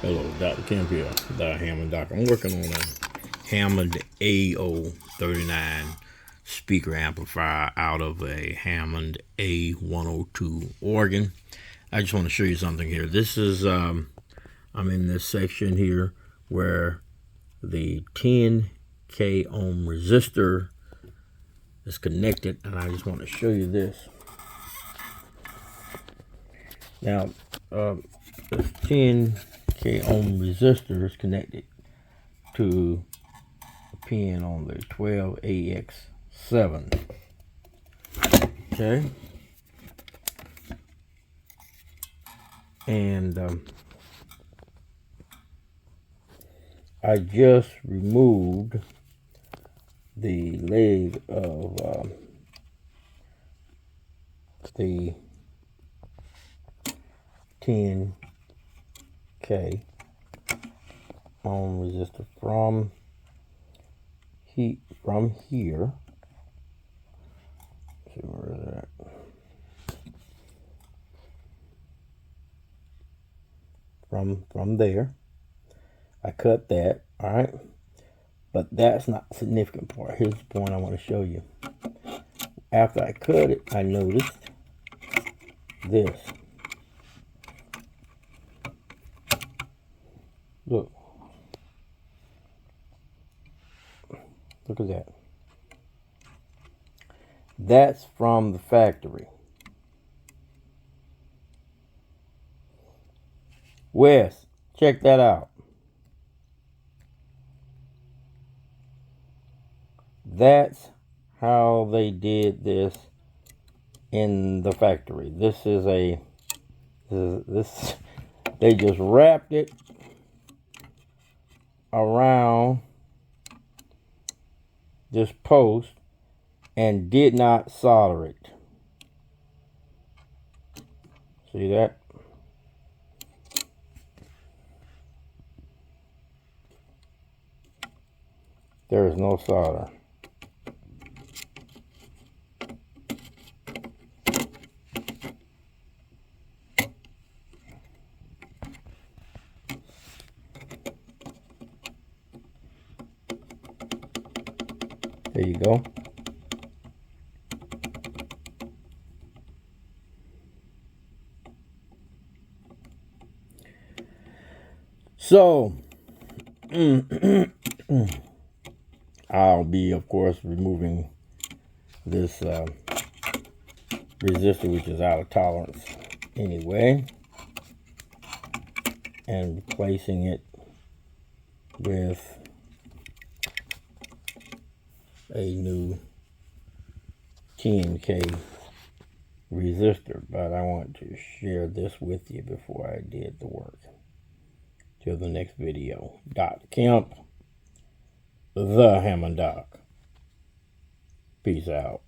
Hello, Dr. Kemp here, the Hammond Doc. I'm working on a Hammond AO39 speaker amplifier out of a Hammond A102 organ. I just want to show you something here. This is, I'm in this section here where the 10K ohm resistor is connected, and I just want to show you this. Now, this 10K ohm resistor is connected to a pin on the 12AX7. Okay, and I just removed the leg of the 10K ohm resistor from here. Let's see, where is that? From there. I cut that, all right? But that's not the significant part. Here's the point I want to show you. After I cut it, I noticed this. Look. Look at that. That's from the factory. Wes, check that out. That's how they did this in the factory. This is they just wrapped it around this post and did not solder it. See that? There is no solder. There you go. So, I'll be, of course, removing this resistor, which is out of tolerance anyway, and replacing it with a new 10K resistor. But I want to share this with you before I did the work. Till the next video. Dr. Kemp, the Hammond Doc. Peace out.